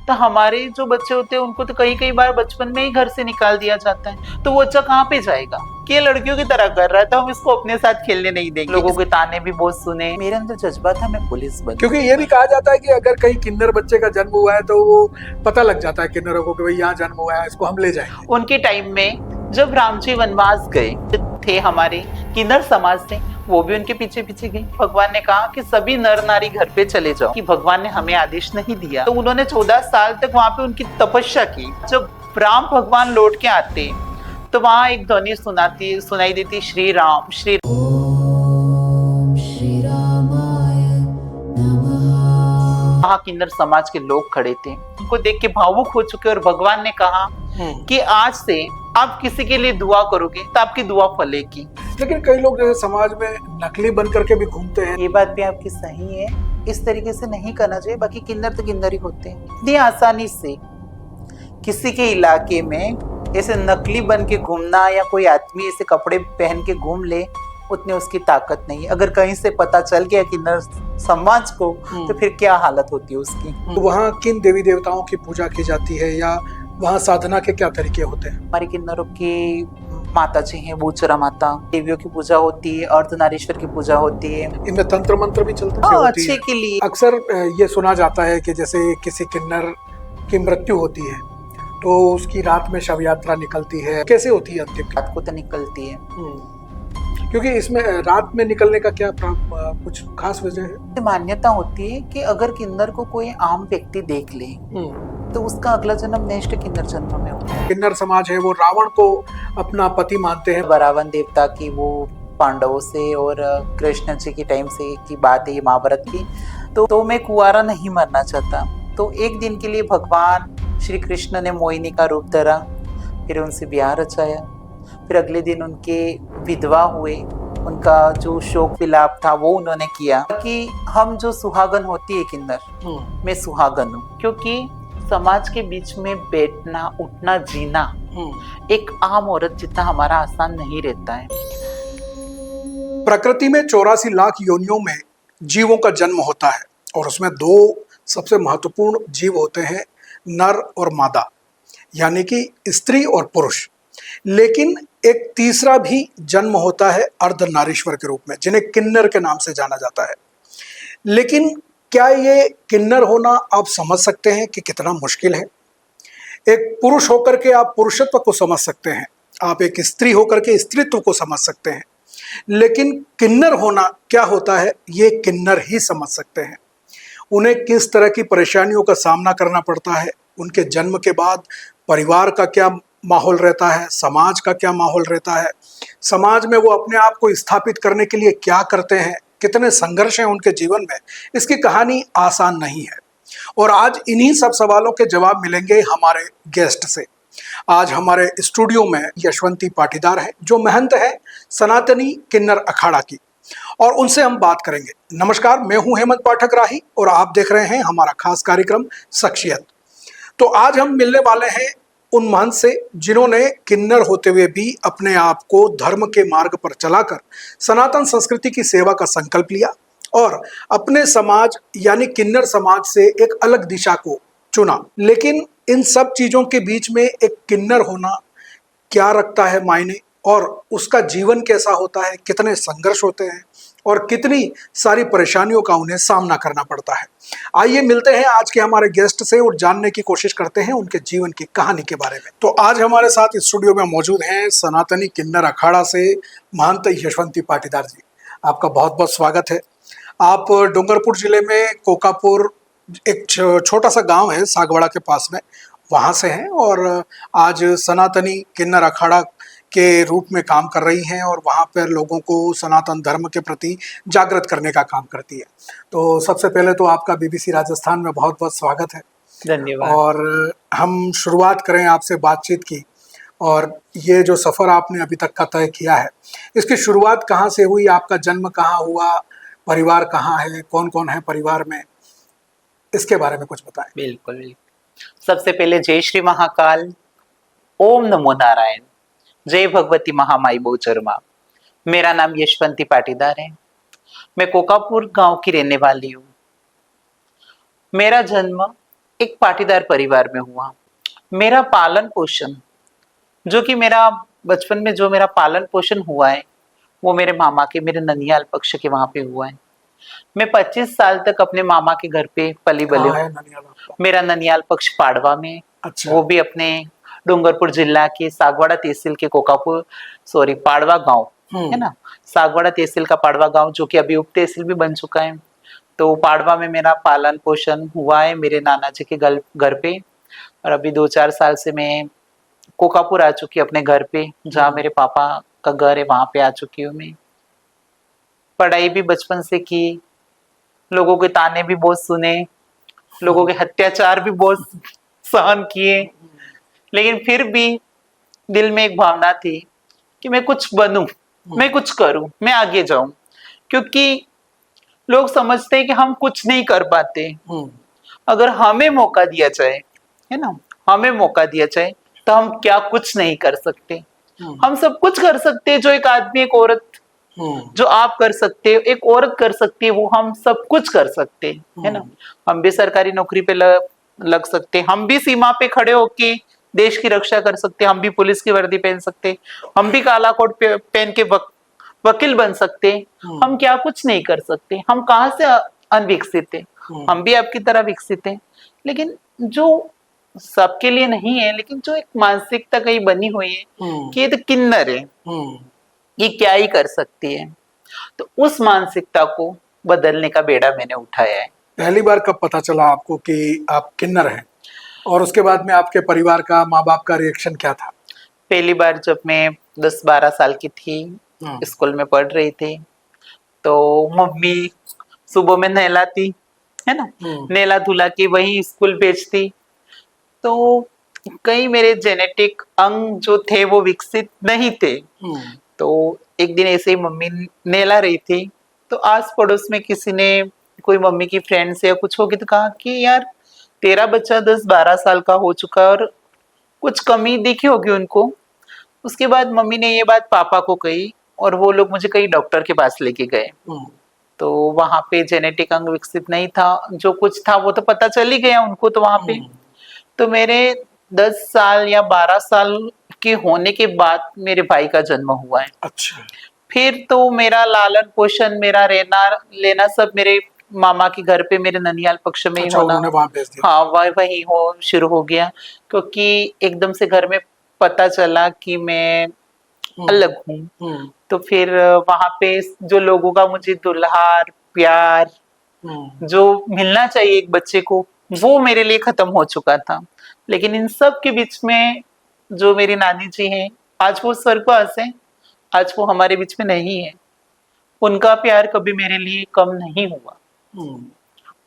तो हमारे जो बच्चे होते हैं उनको तो कई कई बार बचपन में ही घर से निकाल दिया जाता है, तो वो बच्चा कहाँ पे जाएगा कि ये लड़कियों की तरह कर रहा है, तो हम इसको अपने साथ खेलने नहीं देंगे। लोगों के ताने भी बहुत सुने, मेरे अंदर जज्बा था मैं पुलिस बन, क्योंकि ये भी कहा जाता है कि अगर कहीं किन्नर बच्चे का जन्म हुआ है तो वो पता लग जाता है किन्नरों को कि भाई यहाँ जन्म हुआ है, इसको हम ले जाएंगे। उनके टाइम में जब राम जी वनवास गए थे, हमारे किन्नर समाज से वो भी उनके पीछे पीछे गई। भगवान ने कहा कि सभी नर नारी घर पे चले जाओ, कि भगवान ने हमें आदेश नहीं दिया, तो उन्होंने 14 साल तक वहां पे उनकी तपस्या की। जब राम भगवान लौट के आते तो वहां एक ध्वनि सुनाई देती, श्री राम श्री वहां किन्नर समाज के लोग खड़े थे, उनको देख के भावुक हो चुके, और भगवान ने कहा कि आज से आप किसी के लिए दुआ करोगे तो आपकी दुआ फलेगी। लेकिन कई लोग जैसे समाज में नकली बन करके भी घूमते हैं। ये बात भी आपकी सही है, इस तरीके से नहीं करना चाहिए। बाकी किन्नर तो किन्नर ही होते हैं। इतनी आसानी से किसी के इलाके में ऐसे नकली बन के घूमना, या कोई आदमी ऐसे कपड़े पहन के घूम ले, उतने उसकी ताकत नहीं है। अगर कहीं से पता चल गया किन्नर समाज को, तो फिर क्या हालत होती है उसकी। तो वहाँ किन देवी देवताओं की पूजा की जाती है, या वहाँ साधना के क्या तरीके होते हैं? हमारे किन्नरों की माता जी हैं बूचरा माता, देवियों की पूजा होती है, अर्धनारीश्वर की पूजा होती है। इनमें तंत्र मंत्र भी चलते हैं? अच्छे के लिए। अक्सर ये सुना जाता है कि जैसे किसी किन्नर की मृत्यु होती है तो उसकी रात में शव यात्रा निकलती है, कैसे होती है अंतिम? रात को तो निकलती है। क्योंकि इसमें रात में निकलने का क्या कुछ खास वजह है? मान्यता होती है कि अगर किन्नर को कोई आम व्यक्ति देख ले तो उसका अगला जन्म नेक्स्ट किन्नर जन्म में होता है। किन्नर समाज है वो रावण को अपना पति मानते हैं। रावण देवता की वो पांडवों से और कृष्ण जी के टाइम से की बात है, ये महाभारत की। तो मैं कुंवारा नहीं मरना चाहता, तो एक दिन के लिए भगवान श्री कृष्ण ने मोहिनी का रूप धरा, फिर उनसे ब्याह रचाया। फिर अगले दिन उनके विधवा हुए, उनका जो शोक विलाप था वो उन्होंने किया कि हम जो सुहागन होती है किन्नर, मैं सुहागन हूँ। क्योंकि समाज के बीच में बैठना उठना जीना एक आम औरत जितना हमारा आसान नहीं रहता है। प्रकृति में 84 लाख योनियों में जीवों का जन्म होता है, और उसमें दो सबसे महत्वपूर्ण जीव होते हैं, नर और मादा, यानी कि स्त्री और पुरुष। लेकिन एक तीसरा भी जन्म होता है अर्धनारीश्वर के रूप में, जिन्हें किन्नर के नाम से जाना जाता है। लेकिन क्या ये किन्नर होना आप समझ सकते हैं कि कितना मुश्किल है? एक पुरुष होकर के आप पुरुषत्व को समझ सकते हैं, आप एक स्त्री होकर के स्त्रीत्व को समझ सकते हैं, लेकिन किन्नर होना क्या होता है ये किन्नर ही समझ सकते हैं। उन्हें किस तरह की परेशानियों का सामना करना पड़ता है, उनके जन्म के बाद परिवार का क्या माहौल रहता है, समाज का क्या माहौल रहता है, समाज में वो अपने आप को स्थापित करने के लिए क्या करते हैं, कितने संघर्ष हैं उनके जीवन में, इसकी कहानी आसान नहीं है। और आज इन्हीं सब सवालों के जवाब मिलेंगे हमारे गेस्ट से। आज हमारे स्टूडियो में यशवंती पाटीदार हैं, जो महंत है सनातनी किन्नर अखाड़ा की, और उनसे हम बात करेंगे। नमस्कार, मैं हूं हेमंत पाठक राही और आप देख रहे हैं हमारा खास कार्यक्रम शख्सियत। तो आज हम मिलने वाले हैं उन महंत से जिन्होंने किन्नर होते हुए भी अपने आप को धर्म के मार्ग पर चलाकर सनातन संस्कृति की सेवा का संकल्प लिया और अपने समाज यानी किन्नर समाज से एक अलग दिशा को चुना। लेकिन इन सब चीजों के बीच में एक किन्नर होना क्या रखता है मायने, और उसका जीवन कैसा होता है, कितने संघर्ष होते हैं और कितनी सारी परेशानियों का उन्हें सामना करना पड़ता है। आइए मिलते हैं आज के हमारे गेस्ट से और जानने की कोशिश करते हैं उनके जीवन की कहानी के बारे में। तो आज हमारे साथ स्टूडियो में मौजूद हैं सनातनी किन्नर अखाड़ा से महंत यशवंती पाटीदार जी। आपका बहुत बहुत स्वागत है। आप डूंगरपुर जिले में कोकापुर, एक छोटा सा गांव है सागवाड़ा के पास में, वहां से हैं और आज सनातनी किन्नर अखाड़ा के रूप में काम कर रही हैं और वहाँ पर लोगों को सनातन धर्म के प्रति जागृत करने का काम करती है। तो सबसे पहले तो आपका बीबीसी राजस्थान में बहुत बहुत स्वागत है। धन्यवाद। और हम शुरुआत करें आपसे बातचीत की, और ये जो सफ़र आपने अभी तक का तय किया है, इसकी शुरुआत कहाँ से हुई, आपका जन्म कहाँ हुआ, परिवार कहाँ है, कौन कौन है परिवार में, इसके बारे में कुछ बताएं। बिल्कुल। सबसे पहले जय श्री महाकाल, ओम नमो नारायण, जय भगवती महामाई बहुचरमा। मेरा नाम यशवंती पाटीदार है। मैं कोकापुर गांव की रहने वाली हूँ। मेरा जन्म एक पाटीदार परिवार में हुआ। मेरा पालन पोषण, जो कि मेरा बचपन में जो मेरा पालन पोषण हुआ है, वो मेरे मामा के, मेरे ननियाल पक्ष के वहां पे हुआ है। मैं 25 साल तक अपने मामा के घर पे पली बले कहाँ हूँ। है ननियाल आपका? मेरा ननियाल पक्ष पाड़वा में, अच्छा। वो भी अपने डूंगरपुर जिला के सागवाड़ा तहसील के पाड़वा गांव है ना, सागवाड़ा तहसील का पाड़वा गांव, जो कि अभी उप तहसील भी बन चुका है। तो पाड़वा में मेरा पालन पोषण हुआ है मेरे नाना जी के घर पे। और अभी 2-4 साल से मैं कोकापुर आ चुकी अपने घर पे, जहाँ मेरे पापा का घर है, वहां पे आ चुकी हूँ मैं। पढ़ाई भी बचपन से की, लोगों के ताने भी बहुत सुने, लोगों के अत्याचार भी बहुत सहन किए, लेकिन फिर भी दिल में एक भावना थी कि मैं कुछ बनूं, मैं कुछ करूं, मैं आगे जाऊं। क्योंकि लोग समझते हैं कि हम कुछ नहीं कर पाते। अगर हमें मौका दिया जाए, है ना, हमें मौका दिया जाए, तो हम क्या कुछ नहीं कर सकते। हम सब कुछ कर सकते हैं, जो एक आदमी, एक औरत, जो आप कर सकते हो, एक औरत कर सकती है, वो हम सब कुछ कर सकते हैं, है ना। हम भी सरकारी नौकरी पे लग सकते हैं, हम भी सीमा पे खड़े होके देश की रक्षा कर सकते हैं, हम भी पुलिस की वर्दी पहन सकते हैं, हम भी काला कोट पहन के वकील बन सकते हैं। हम क्या कुछ नहीं कर सकते। हम कहाँ से अनविकसित है, हम भी आपकी तरह विकसित हैं। लेकिन जो सबके लिए नहीं है, लेकिन जो एक मानसिकता कहीं बनी हुई है कि ये तो किन्नर है, ये क्या ही कर सकती है, तो उस मानसिकता को बदलने का बेड़ा मैंने उठाया है। पहली बार कब पता चला आपको कि आप किन्नर हैं, और उसके बाद में आपके परिवार का, माँ बाप का रिएक्शन क्या था? पहली बार जब मैं 10-12 साल की थी, स्कूल में पढ़ रही थी, तो मम्मी सुबह में नहलाती, है ना, नहला धुला के वही स्कूल भेजती। तो कई मेरे जेनेटिक अंग जो थे वो विकसित नहीं थे। तो एक दिन ऐसे ही मम्मी नहला रही थी, तो आस पड़ोस में किसी ने, कोई मम्मी की फ्रेंड से या कुछ होगी, तो कहा कि यार तेरा बच्चा 10-12 साल का हो चुका है और कुछ कमी दिखी होगी उनको। उसके बाद मम्मी ने ये बात पापा को कही, और वो लोग मुझे कई डॉक्टर के पास लेके गए। तो वहां पे जेनेटिक अंग विकसित नहीं था, जो कुछ था वो तो पता चल ही गया उनको। तो वहां पे तो मेरे 10 साल या 12 साल के होने के बाद मेरे भाई का जन्म हुआ है। अच्छा। फिर तो मेरा लालन पोषण, मेरा रहना लेना सब मेरे मामा के घर पे, मेरे ननियाल पक्ष में ही होना, वहां भेज दिया? हाँ, वही हो शुरू हो गया। क्योंकि एकदम से घर में पता चला कि मैं अलग हूँ, तो फिर वहां पे जो लोगों का मुझे दुल्हार प्यार जो मिलना चाहिए एक बच्चे को, वो मेरे लिए खत्म हो चुका था। लेकिन इन सब के बीच में जो मेरी नानी जी हैं, आज वो स्वर्गवास हैं, आज वो हमारे बीच में नहीं है। उनका प्यार कभी मेरे लिए कम नहीं हुआ।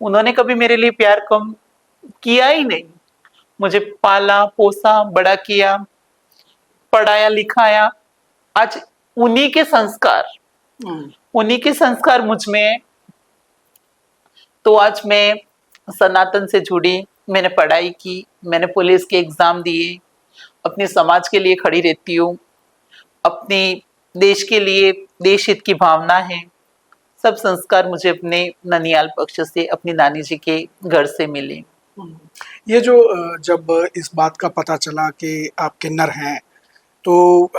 उन्होंने कभी मेरे लिए प्यार कम किया ही नहीं। मुझे पाला पोसा, बड़ा किया, पढ़ाया लिखाया। आज उन्हीं के संस्कार मुझ में। तो आज मैं सनातन से जुड़ी, मैंने पढ़ाई की, मैंने पुलिस के एग्जाम दिए, अपने समाज के लिए खड़ी रहती हूँ, अपने देश के लिए, देश हित की भावना है। सब संस्कार मुझे अपने ननियाल पक्ष से, अपनी नानी जी के घर से मिले। ये जो जब इस बात का पता चला कि आप किन्नर हैं, तो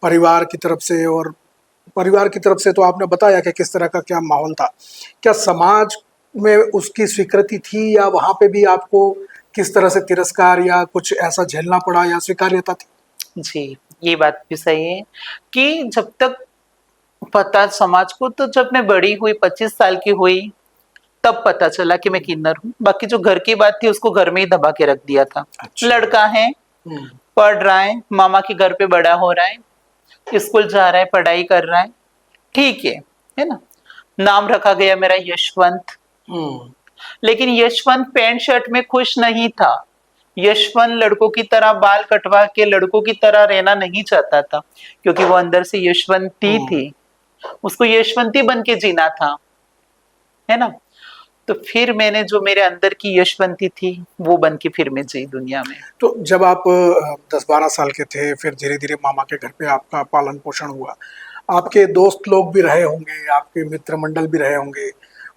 परिवार की तरफ से, और परिवार की तरफ से तो आपने बताया कि किस तरह का क्या माहौल था, क्या समाज में उसकी स्वीकृति थी, या वहाँ पे भी आपको किस तरह से तिरस्कार या कुछ ऐसा झेलना पड़ा, या स्वीकार्यता थी? जी, ये बात भी सही है कि जब तक पता समाज को, तो जब मैं बड़ी हुई, 25 साल की हुई, तब पता चला कि मैं किन्नर हूँ। बाकी जो घर की बात थी उसको घर में ही दबा के रख दिया था। अच्छा। लड़का है, पढ़ रहा है, मामा के घर पे बड़ा हो रहा है, स्कूल जा रहा है, पढ़ाई कर रहा है, ठीक है ना। नाम रखा गया मेरा यशवंत। लेकिन यशवंत पैंट शर्ट में खुश नहीं था। यशवंत लड़कों की तरह बाल कटवा के लड़कों की तरह रहना नहीं चाहता था, क्योंकि वो अंदर से यशवंती थी, उसको यशवंती बन के जीना था, है ना। तो फिर मैंने जो मेरे अंदर की यशवंती थी वो बन के फिर मैं जी दुनिया में। तो जब आप 10-12 साल के थे, फिर धीरे धीरे मामा के घर पे आपका पालन पोषण हुआ, आपके दोस्त लोग भी रहे होंगे, आपके मित्र मंडल भी रहे होंगे,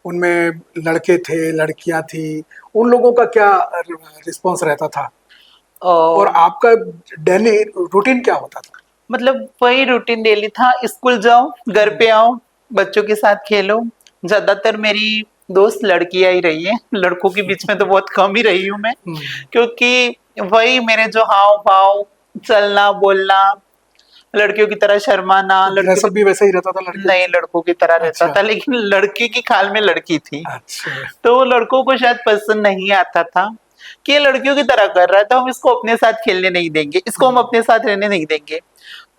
उनमें लड़के थे, लड़कियां थी, उन लोगों का क्या रिस्पॉन्स रहता था और और आपका डेली रूटीन क्या होता था? मतलब वही रूटीन डेली था, स्कूल जाओ, घर पे आओ, बच्चों के साथ खेलो। ज्यादातर मेरी दोस्त लड़कियां ही रही है, लड़कों के बीच में तो बहुत कम ही रही हूँ मैं, हम्म, क्योंकि वही मेरे जो हाव भाव, चलना बोलना, लड़कियों की तरह शर्माना, लड़कियों ड्रेसअप की भी वैसे ही रहता था लड़कियों नहीं, जैसे? लड़कों की तरह रहता अच्छा, था, लेकिन लड़की की खाल में लड़की थी, अच्छा। तो वो लड़कों को शायद पसंद नहीं आता था कि ये लड़कियों की तरह कर रहा है, तो हम इसको अपने साथ खेलने नहीं देंगे, इसको हम हम्म, अपने साथ रहने नहीं देंगे।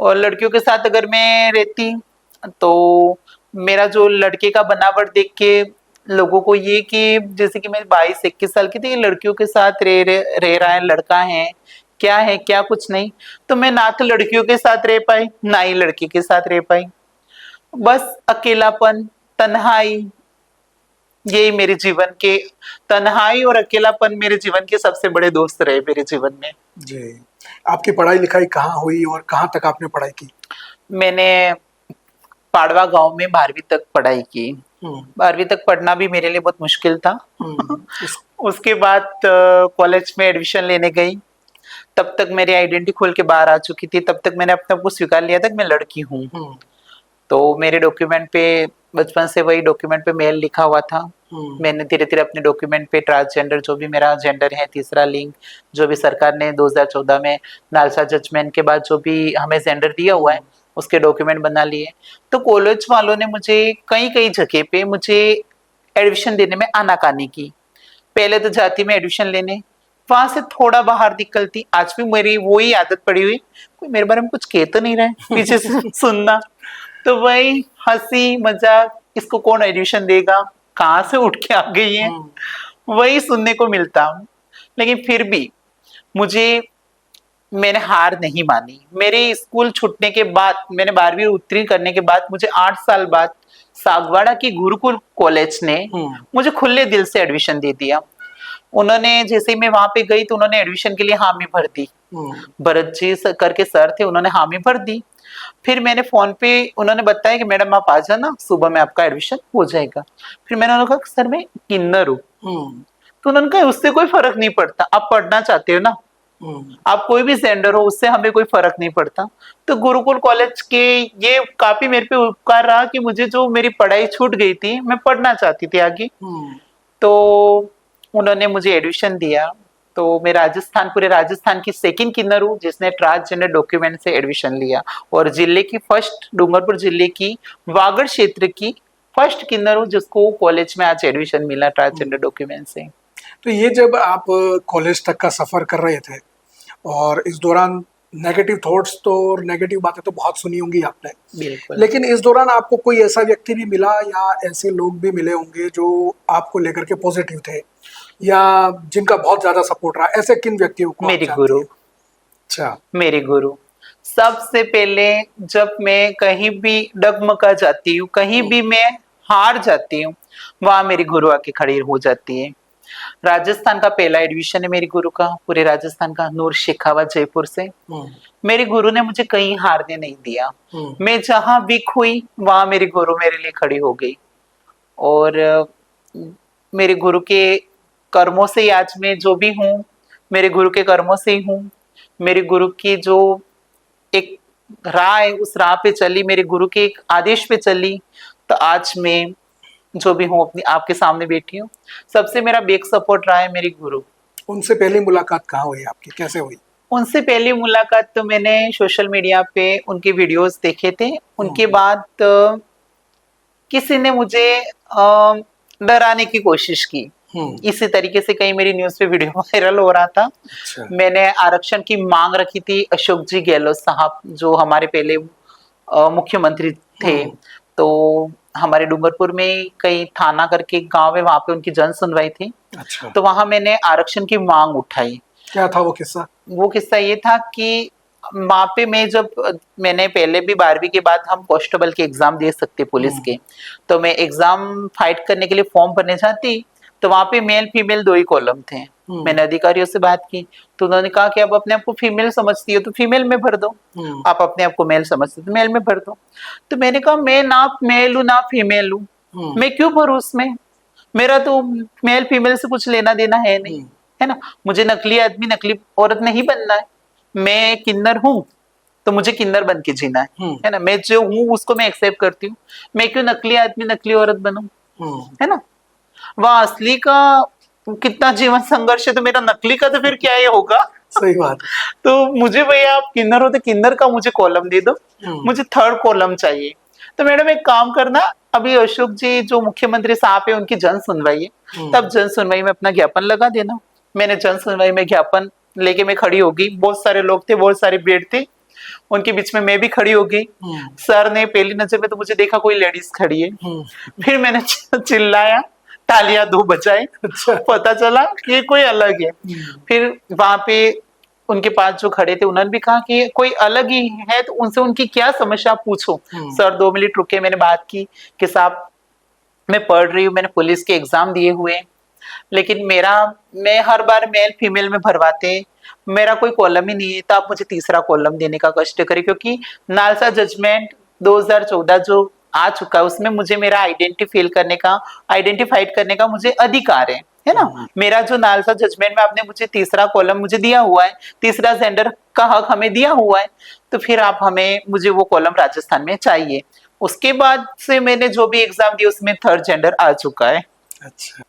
और लड़कियों के साथ अगर मैं रहती तो मेरा जो लड़के का बनावट देख के लोगों को ये कि जैसे कि मैं 22-21 साल की थी, ये लड़कियों के साथ रह रहा है, लड़का है क्या कुछ नहीं, तो मैं ना तो लड़कियों के साथ रह पाई, ना ही लड़के के साथ रह पाई। बस अकेलापन, तन्हाई, यही मेरे जीवन के, तन्हाई और अकेलापन मेरे जीवन के सबसे बड़े दोस्त रहे मेरे जीवन में। जी। आपकी पढ़ाई लिखाई कहाँ हुई और कहाँ तक आपने पढ़ाई की? मैंने पाड़वा गांव में 12वीं तक पढ़ाई की। हम्म, 12वीं तक पढ़ना भी मेरे लिए बहुत मुश्किल था। उस उसके बाद कॉलेज में एडमिशन लेने गई, तब तक मेरी आइडेंटिटी खोल के बाहर आ चुकी थी, तब तक मैंने अपने आप को स्वीकार लिया था कि मैं लड़की हूँ। हम्म, तो मेरे डॉक्यूमेंट पे बचपन से वही डॉक्यूमेंट पे मेल लिखा हुआ था। हम्म, मैंने धीरे धीरे अपने डॉक्यूमेंट पे ट्रांसजेंडर, जो भी मेरा जेंडर है, तीसरा लिंग, जो भी सरकार ने 2014 में नालसा जजमेंट के बाद जो भी हमें जेंडर दिया हुआ है, उसके डॉक्यूमेंट बना लिए। तो कॉलेज वालों ने मुझे कई कई जगह पे मुझे एडमिशन देने में आनाकानी की। पहले तो जाती मैं एडमिशन लेने, वहां से थोड़ा बाहर निकलती, आज भी मेरी वही आदत पड़ी हुई, कोई मेरे बारे में कुछ कह तो नहीं रहा है पीछे से सुनना, तो वही हंसी मजाक, इसको कौन एडमिशन देगा, कहाँ से उठ के आ गई है, हम्म, वही सुनने को मिलता। लेकिन फिर भी मुझे, मैंने हार नहीं मानी। मेरे स्कूल छूटने के बाद, मैंने 12वीं उत्तीर्ण करने के बाद, मुझे 8 साल बाद सागवाड़ा की गुरुकुल कॉलेज ने हम्म, मुझे खुले दिल से एडमिशन दे दिया। उन्होंने जैसे ही मैं वहां पे गई तो उन्होंने एडमिशन के लिए हामी भर दी। हम्म, भरत जी करके सर थे, उन्होंने हामी भर दी। फिर मैंने फोन पे, उन्होंने बताया कि मैडम आप आ जाना, सुबह में आपका एडमिशन हो जाएगा। फिर मैंने उन्होंने कहा सर मैं किन्नर हूँ। हम्म, तो उन्होंने कहा उससे कोई फर्क नहीं पड़ता, आप पढ़ना चाहते हो ना, हम्म, आप कोई भी जेंडर हो, उससे हमें कोई फर्क नहीं पड़ता। तो गुरुकुल कॉलेज के ये काफी मेरे पे उपकार रहा कि मुझे जो मेरी पढ़ाई छूट गई थी, मैं पढ़ना चाहती थी आगे, हम्म। तो उन्होंने मुझे एडमिशन दिया। तो मैं राजस्थान, पूरे राजस्थान की सेकंड किन्नर हूँ जिसने ट्रांसजेंडर डॉक्यूमेंट से एडमिशन लिया, और जिले की फर्स्ट, डूंगरपुर जिले की वागड़ क्षेत्र की फर्स्ट किन्नर हूँ जिसको कॉलेज में आज एडमिशन मिला ट्रांसजेंडर डॉक्यूमेंट से। तो ये जब आप कॉलेज तक का सफर कर रहे थे और इस दौरान नेगेटिव थॉट्स तो और नेगेटिव बातें तो बहुत सुनी होंगी आपने, बिल्कुल। लेकिन इस दौरान आपको कोई ऐसा व्यक्ति भी मिला या ऐसे लोग भी मिले होंगे जो आपको लेकर के पॉजिटिव थे या जिनका बहुत ज्यादा सपोर्ट रहा, ऐसे किन व्यक्तियों को आप मेरे जानती गुरु, हैं? अच्छा। मेरे गुरु, सबसे पहले जब मैं कहीं भी डगमगा जाती हूँ, कहीं भी मैं हार जाती हूँ, वहां मेरी गुरु आके खड़ी हो जाती है। राजस्थान का पहला एडमिशन है मेरी गुरु का, पूरे राजस्थान का, नूर शेखावत जयपुर से। हम्म, मेरे गुरु ने मुझे कहीं हारने नहीं दिया। हम्म, मैं जहां वीक हुई वहां मेरी गुरु मेरे लिए खड़ी हो गई। और मेरे गुरु के कर्मों से ही आज मैं जो भी हूँ, मेरे गुरु के कर्मों से ही हूँ। मेरे गुरु की जो एक राह है, उस राह पे चली, मेरे गुरु के एक आदेश पे चली, तो आज मैं जो भी हूँ अपनी आपके सामने बैठी हूँ। सबसे मेरा बेक सपोर्ट रहा है मेरे गुरु। उनसे पहली मुलाकात कहाँ हुई आपकी, कैसे हुई? उनसे पहली मुलाकात तो मैंने सोशल मीडिया पे उनके वीडियोस देखे थे। उनके बाद किसी ने मुझे डराने की कोशिश की, हम्म, इसी तरीके से कहीं मेरी न्यूज पे वीडियो वायरल हो रहा था। अच्छा। मैंने आरक्षण की मांग रखी थी, अशोक जी गहलोत साहब जो हमारे पहले मुख्यमंत्री थे, हम्म, तो हमारे डूंगरपुर में कई थाना करके गांव है, वहां पे उनकी जन सुनवाई थी। अच्छा, तो वहां मैंने आरक्षण की मांग उठाई। क्या था वो किस्सा? वो किस्सा ये था कि वहां पे मैं जब, मैंने पहले भी 12वीं के बाद हम कांस्टेबल के एग्जाम दे सकते पुलिस हम्म, के, तो मैं एग्जाम फाइट करने के लिए फॉर्म भरने जाती, तो वहां पे मेल फीमेल दो ही कॉलम थे। मैंने अधिकारियों से बात की, तो उन्होंने कहा कि आप अपने आप को फीमेल समझती हो तो फीमेल में भर दो, हम्म, आप अपने आप को मेल समझते हो तो मेल में भर दो। तो मैंने कहा मैं ना मेल हूं ना फीमेल हूं, हम्म, मैं क्यों भरूं उसमें, मेरा तो मेल फीमेल से कुछ लेना देना है नहीं, है ना। मुझे नकली आदमी नकली औरत नहीं बनना है। मैं किन्नर हूँ तो मुझे किन्नर बन के जीना है ना। मैं जो हूँ उसको मैं एक्सेप्ट करती हूँ। मैं क्यों नकली आदमी नकली औरत बनूं, है ना। वह असली का कितना जीवन संघर्ष है, तो मेरा नकली का तो फिर क्या ये होगा। सही बात है। तो मुझे भैया आप किन्नर हो तो किन्नर का मुझे कॉलम दे दो, मुझे थर्ड कॉलम चाहिए। तो मैडम एक काम करना, अभी अशोक जी जो मुख्यमंत्री साहब है उनकी जन सुनवाई है, तब जन सुनवाई में अपना ज्ञापन लगा देना। मैंने जन सुनवाई में ज्ञापन लेके मैं खड़ी होगी, बहुत सारे लोग थे, बहुत सारी भीड़ थी, उनके बीच में मैं भी खड़ी हो गई। सर ने पहली नजर में तो मुझे देखा कोई लेडीज खड़ी है, फिर मैंने चिल्लाया, तालियां दो बजाए, अच्छा। पता चला कि ये कोई अलग है। फिर वहां पे उनके पास जो खड़े थे उन्होंने भी कहा कि कोई अलग ही है, तो उनसे उनकी क्या समस्या आप पूछो। सर 2 मिनट रुके, मैंने बात की कि साहब मैं पढ़ रही हूँ, मैंने पुलिस के एग्जाम दिए हुए, लेकिन मैं हर बार मेल फीमेल में भरवाते, मेरा कोई कॉलम ही नहीं है, तो आप मुझे तीसरा कॉलम देने का कष्ट करें, क्योंकि नालसा जजमेंट 2014 जो आ चुका है उसमें मुझे मेरा आइडेंटिफाइड करने का मुझे अधिकार है ना। मेरा जो नालसा जजमेंट में आपने मुझे तीसरा कॉलम मुझे दिया हुआ है, तीसरा जेंडर का हक हमें दिया हुआ है, तो फिर आप मुझे वो कॉलम राजस्थान में चाहिए। उसके बाद से मैंने जो भी एग्जाम दिया उसमें थर्ड जेंडर आ चुका है। अच्छा,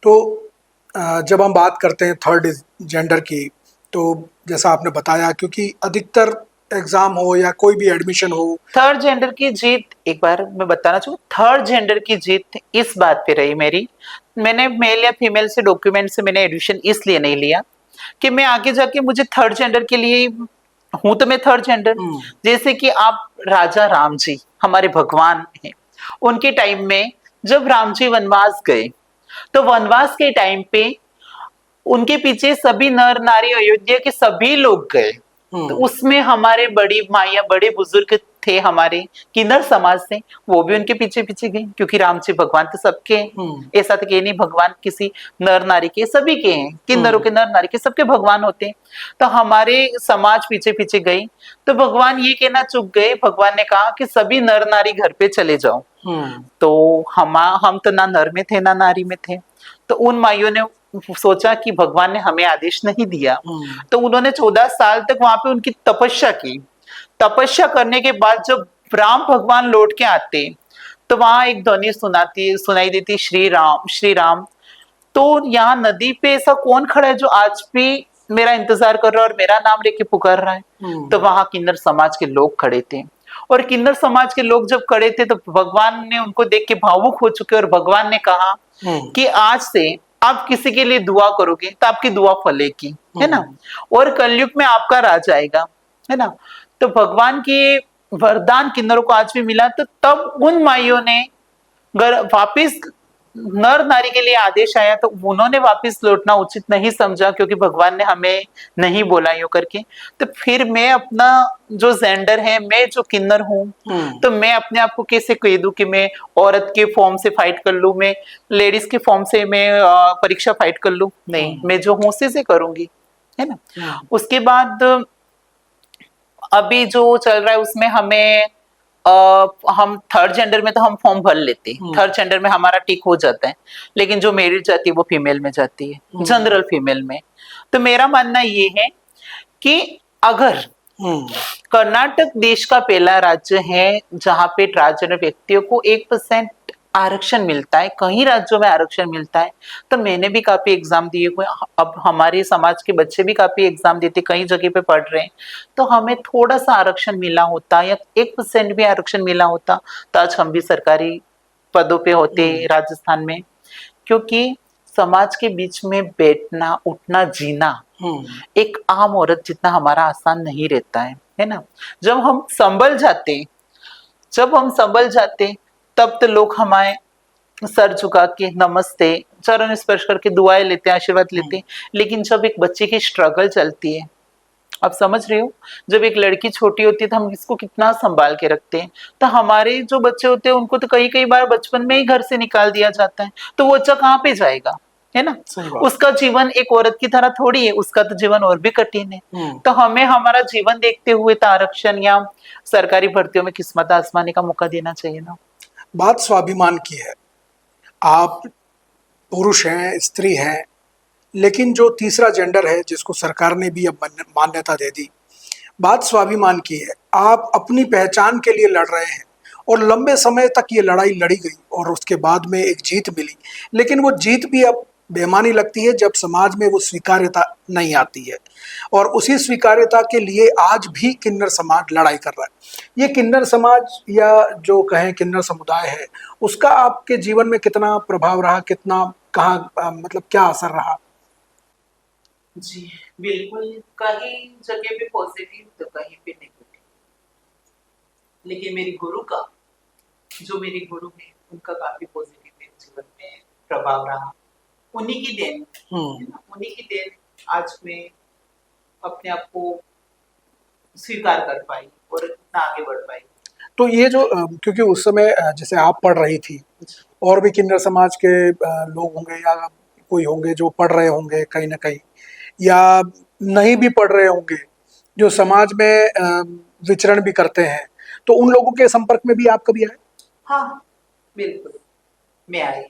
तो जब हम बात करते हैं थर्ड जेंडर की, तो जैसा आपने बताया, क्योंकि अधिकतर एग्जाम हो या कोई भी एडमिशन हो, थर्ड जेंडर की जीत, एक बार मैं बताना चाहूँ, थर्ड जेंडर की जीत इस बात पे रही मेरी, मैंने मेल या फीमेल से डॉक्यूमेंट से मैंने एडमिशन इसलिए नहीं लिया कि मैं आगे जाके मुझे थर्ड जेंडर के लिए हूं, तो मैं थर्ड जेंडर, जैसे कि आप राजा राम जी हमारे भगवान हैं, उनके टाइम में जब राम जी वनवास गए, तो वनवास के टाइम पे उनके पीछे सभी नर नारी अयोध्या के सभी लोग गए, तो उसमें हमारे बड़ी माइया बड़े बुजुर्ग थे हमारे किन्नर समाज से, वो भी उनके पीछे पीछे गए, क्योंकि राम जी भगवान तो सबके हैं, ऐसा तो ये नहीं भगवान किसी नर नारी के, सभी के हैं, किन्नरों के नर नारी के सबके भगवान होते हैं। तो हमारे समाज पीछे पीछे गई, तो भगवान ये कहना चूक गए, भगवान ने कहा कि सभी नर नारी घर पे चले जाओ। तो हम तो ना नर में थे ना नारी में थे, तो उन माइयों ने सोचा कि भगवान ने हमें आदेश नहीं दिया, तो उन्होंने 14 साल तक वहां पे उनकी तपस्या की। तपस्या करने के बाद जब राम भगवान लौट के आते, तो वहां एक ध्वनि सुनाई देती, श्री राम श्री राम। तो यहाँ नदी पे ऐसा कौन खड़ा है जो आज भी मेरा इंतजार कर रहा है और मेरा नाम लेके पुकार रहा है। तो वहां किन्नर समाज के लोग खड़े थे, और किन्नर समाज के लोग जब खड़े थे तो भगवान ने उनको देख के भावुक हो चुके, और भगवान ने कहा कि आज से आप किसी के लिए दुआ करोगे तो आपकी दुआ फलेगी, है ना, और कलयुग में आपका राज आएगा, है ना। तो भगवान की वरदान किन्नरों को आज भी मिला, तो तब उन माइयों ने वापिस नर नारी के लिए आदेश आया, तो उन्होंने वापस लौटना उचित नहीं समझा, क्योंकि भगवान ने हमें नहीं बोला यूं करके। तो फिर मैं अपना जो जेंडर है, मैं जो किन्नर हूँ, तो मैं अपने आप को कैसे कह दूं कि मैं औरत के फॉर्म से फाइट कर लूं, मैं लेडीज के फॉर्म से मैं परीक्षा फाइट कर लूं, नहीं, मैं जो हूं उसी से करूंगी, है ना। उसके बाद अभी जो चल रहा है उसमें हमें हम थर्ड जेंडर में तो हम फॉर्म भर लेते हैं, थर्ड जेंडर में हमारा टिक हो जाता है, लेकिन जो मेरिट जाती है वो फीमेल में जाती है, जनरल फीमेल में। तो मेरा मानना ये है कि अगर कर्नाटक देश का पहला राज्य है जहां पे ट्रांसजेंडर व्यक्तियों को 1% आरक्षण मिलता है, कई राज्यों में आरक्षण मिलता है, तो मैंने भी काफी एग्जाम दिए हुए, अब हमारे समाज के बच्चे भी काफी एग्जाम देते, कई जगह पे पढ़ रहे हैं, तो हमें थोड़ा सा आरक्षण मिला होता या 1% भी आरक्षण मिला होता तो आज हम भी सरकारी पदों पे होते राजस्थान में। क्योंकि समाज के बीच में बैठना उठना जीना एक आम औरत जितना हमारा आसान नहीं रहता है ना। जब हम संभल जाते तब तो लोग हमारे सर झुका के नमस्ते चरण स्पर्श करके दुआएं लेते हैं, आशीर्वाद लेते हैं। लेकिन जब एक बच्चे की स्ट्रगल चलती है, आप समझ रहे हो, जब एक लड़की छोटी होती है तो हम इसको कितना संभाल के रखते हैं, तो हमारे जो बच्चे होते हैं उनको तो कई बार बचपन में ही घर से निकाल दिया जाता है, तो वो बच्चा कहाँ पे जाएगा, है ना। उसका जीवन एक औरत की तरह थोड़ी है, उसका तो जीवन और भी कठिन है। तो हमें हमारा जीवन देखते हुए तो आरक्षण या सरकारी भर्तियों में किस्मत आजमाने का मौका देना चाहिए ना। बात स्वाभिमान की है। आप पुरुष हैं, स्त्री हैं, लेकिन जो तीसरा जेंडर है जिसको सरकार ने भी अब मान्यता दे दी, बात स्वाभिमान की है। आप अपनी पहचान के लिए लड़ रहे हैं और लंबे समय तक ये लड़ाई लड़ी गई और उसके बाद में एक जीत मिली, लेकिन वो जीत भी अब बेमानी लगती है जब समाज में वो स्वीकार्यता नहीं आती है। और उसी स्वीकार्यता के लिए आज भी किन्नर समाज लड़ाई कर रहा है। ये किन्नर समाज या जो कहें किन्नर समुदाय है, उसका आपके जीवन में कितना प्रभाव रहा, कितना कहाँ मतलब क्या असर रहा? जी बिल्कुल, कहीं जगह पे पॉजिटिव तो कहीं पे नेगेटिव, लेकिन मेरी गुरु का, जो मेरे गुरु है उनका काफी पॉजिटिव मेरे जीवन में प्रभाव रहा। उन्हीं की देन है ना, उन्हीं की देन आज मैं अपने आप को स्वीकार कर पाई और इतना आगे बढ़ पाई। तो ये जो क्योंकि उस समय जैसे आप पढ़ रही थी, और भी किन्नर समाज के लोग होंगे या कोई होंगे जो पढ़ रहे होंगे कहीं ना कहीं, या नहीं भी पढ़ रहे होंगे, जो समाज में विचरण भी करते हैं, तो उन लोगों के संपर्क में भी आप कभी आए? हाँ बिल्कुल, मैं आई,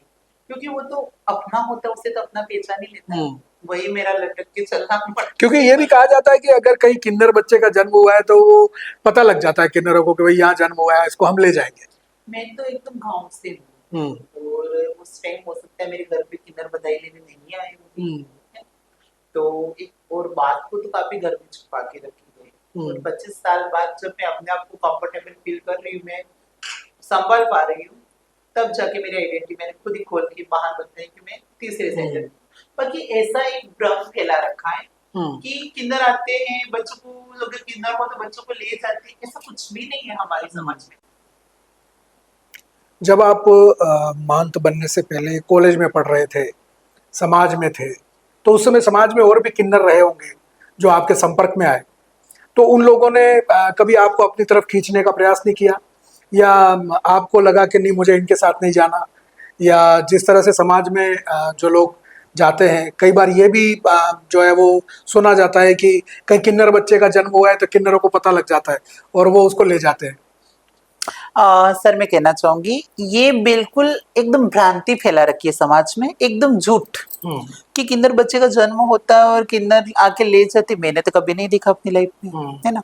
क्योंकि वो तो अपना होता है, उसे तो अपना पहचान ही लेता है। वही मेरा लटक के चलना पड़ता। क्योंकि ये भी कहा जाता है कि अगर कहीं किन्नर बच्चे का जन्म हुआ है तो वो पता लग जाता है किन्नरों को कि भाई यहाँ जन्म हुआ है, इसको हम ले जाएंगे। मैं तो एकदम गांव से हूँ और उस टाइम हो सकता है मेरे घर पे किन्नर बधाई लेने नहीं आए होंगे, तो एक और बात को तो काफी घर में छुपा के रखी गई। और 25 साल बाद जब मैं अपने आप को कंफर्टेबल फील कर रही हूँ, मैं संभाल पा रही हूँ, तब जाके मेरी आइडेंटिटी मैंने खुद ही खोल के बाहर बताई कि मैं तीसरे जेंडर। बाकी ऐसा एक भ्रम फैला रखा है कि किन्नर आते हैं, बच्चों को अगर किन्नर हो तो बच्चों को ले जाते हैं, ऐसा कुछ भी नहीं है हमारे समाज में। जब आप महंत बनने से पहले कॉलेज में पढ़ रहे थे, समाज में थे, तो उस समय समाज में और भी किन्नर रहे होंगे जो आपके संपर्क में आए, तो उन लोगों ने कभी आपको अपनी तरफ खींचने का प्रयास नहीं किया, या आपको लगा कि नहीं मुझे इनके साथ नहीं जाना? या जिस तरह से समाज में जो लोग जाते हैं, कई बार ये भी जो है वो सुना जाता है कि कहीं किन्नर बच्चे का जन्म हुआ है तो किन्नरों को पता लग जाता है और वो उसको ले जाते हैं। सर मैं कहना चाहूंगी ये बिल्कुल एकदम भ्रांति फैला रखी है समाज में, एकदम झूठ कि किन्नर बच्चे का जन्म होता है और किन्नर आके ले जाते। मैंने तो कभी नहीं देखा अपनी लाइफ में, है ना।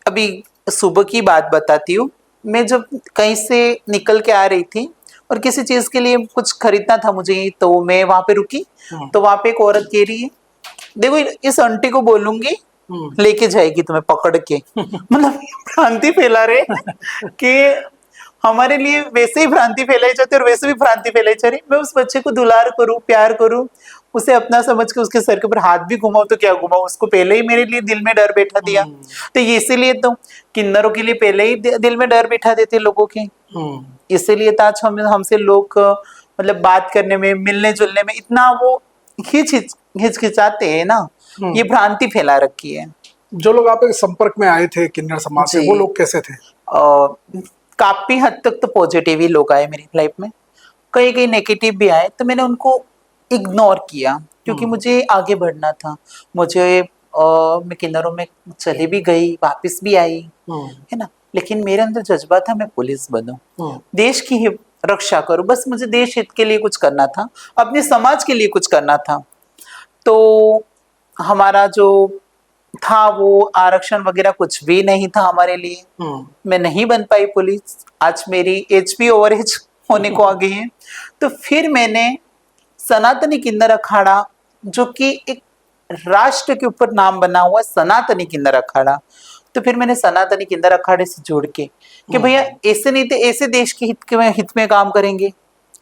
अभी सुबह की बात बताती हूँ, मैं जब कहीं से निकल के आ रही थी और किसी चीज के लिए कुछ खरीदना था मुझे, तो मैं वहां पे रुकी, तो वहां पे एक औरत कह रही है, देखो इस आंटी को बोलूंगी लेके जाएगी तुम्हें पकड़ के। मतलब भ्रांति फैला रहे कि हमारे लिए वैसे ही भ्रांति फैलाई जाती है और वैसे भी भ्रांति फैलाई जा रही। मैं उस बच्चे को दुलार करूं, प्यार करूं, उसे अपना समझ के उसके सर के ऊपर हाथ भी घुमाऊं तो क्या घुमाऊं, उसको पहले ही मेरे लिए दिल में डर बैठा दिया। तो इसीलिए तो किन्नरों के लिए पहले ही दिल में डर बैठा देते लोगों के। इसीलिए तो आज हमसे लोग मतलब बात करने में, मिलने जुलने में इतना वो हिचकिचाते हैं ना, ये भ्रांति फैला रखी है। जो लोग आपके संपर्क में आए थे किन्नर समाज से, वो लोग कैसे थे? काफी हद तक तो पॉजिटिव ही लोग आए मेरी लाइफ में, कई कई नेगेटिव भी आए, तो मैंने उनको इग्नोर किया क्योंकि मुझे आगे बढ़ना था। मुझे मैं किन्नरों में चली भी गई, वापस भी आई, है ना, लेकिन मेरे अंदर जज्बा था मैं पुलिस बनूं, देश की रक्षा करूं। बस मुझे देश हित के लिए कुछ करना था, अपने समाज के लिए कुछ करना था। तो हमारा जो था वो आरक्षण वगैरह कुछ भी नहीं था हमारे लिए। मैं नहीं बन पाई पुलिस, आज मेरी एज भी ओवर एज होने को आ गई है। तो फिर मैंने सनातनी किन्नर अखाड़ा, जो कि एक राष्ट्र के ऊपर नाम बना हुआ सनातनी किन्नर अखाड़ा, तो फिर मैंने सनातनी किन्नर अखाड़े से जोड़ के कि भैया ऐसे नहीं तो ऐसे देश के हित में काम करेंगे,